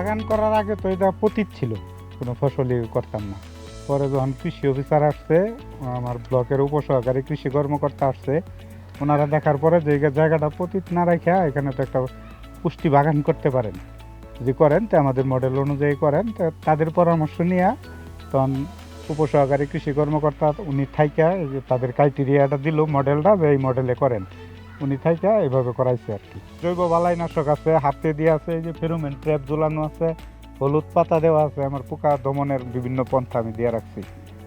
বাগান করার আগে তো এটা পতিত ছিল, কোনো ফসলই করতাম না। পরে যখন কৃষি অফিসার আসছে, আমার ব্লকের উপসহকারী কৃষি কর্মকর্তা আসছে, ওনারা দেখার পরে যে জায়গাটা পতিত না রাখা এখানে তো একটা পুষ্টি বাগান করতে পারেন, যদি করেন তো আমাদের মডেল অনুযায়ী করেন, তো তাদের পরামর্শ নিয়ে তখন উপসহকারী কৃষি কর্মকর্তা উনি থাইকা এই যে তাদের ক্রাইটেরিয়াটা দিল, মডেলটা এই মডেলে করেন, উনি থাইকা এইভাবে করাইছে আর কি। জৈব বালাইনাশক আছে, হাতে দিয়ে আছে, এই যে ফেরোমেন ট্র্যাপ ঝোলানো আছে, হলুদ পাতা দেওয়া আছে, আমার পোকা দমনের বিভিন্ন পন্থা আমি দিয়ে রাখছি,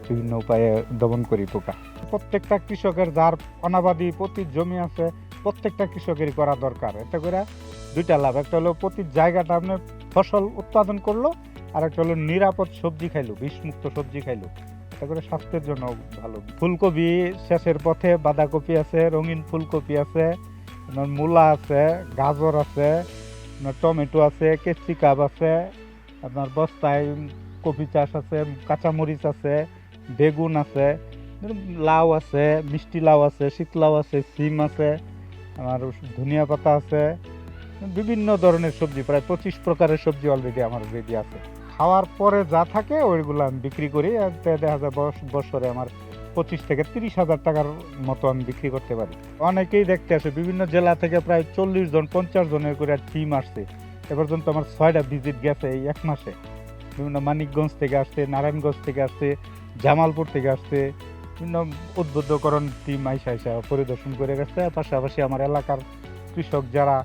বিভিন্ন উপায়ে দমন করি পোকা। প্রত্যেকটা কৃষকের যার অনাবাদি পতিত জমি আছে, প্রত্যেকটা কৃষকেরই করা দরকার। এতে করে দুইটা লাভ, একটা হলো পতিত জায়গাটা আপনার ফসল উৎপাদন করলো, আর একটা হলো নিরাপদ সবজি খাইলো, বিষমুক্ত সবজি খাইলো, এতে করে স্বাস্থ্যের জন্য ভালো। ফুলকপি শেষের পথে, বাঁধাকপি আছে, রঙিন ফুলকপি আছে, আপনার মূলা আছে, গাজর আছে, আপনার টমেটো আছে, ক্যাপসিকাম আছে, আপনার বস্তায় কপি চাষ আছে, কাঁচামরিচ আছে, বেগুন আছে, লাউ আছে, মিষ্টি লাউ আছে, শীতলাউ আছে, সিম আছে, আমার ধনিয়া পাতা আছে, বিভিন্ন ধরনের সবজি, প্রায় 25 প্রকারের সবজি অলরেডি আমার রেডি আছে। খাওয়ার পরে যা থাকে ওইগুলো আমি বিক্রি করি, আর দেখা যায় বছরে আমার 25 থেকে 30 হাজার টাকার মতো আমি বিক্রি করতে পারি। অনেকেই দেখতে আসে, বিভিন্ন জেলা থেকে প্রায় 40 জন 50 জনের করে টিম আসছে। এ পর্যন্ত আমার 6টা ভিজিট গেছে এই 1 মাসে। বিভিন্ন মানিকগঞ্জ থেকে আসছে, নারায়ণগঞ্জ থেকে আসছে, জামালপুর থেকে আসছে, বিভিন্ন উদ্বুদ্ধকরণ টিম আইসা পরিদর্শন করে গেছে। পাশাপাশি আমার এলাকার কৃষক যারা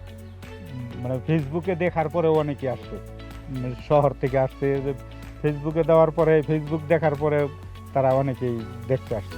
মানে ফেসবুকে দেখার পরেও অনেকে আসছে, শহর থেকে আসছে, ফেসবুকে দেওয়ার পরে, ফেসবুক দেখার পরে তারা অনেকেই দেখতে আসছে।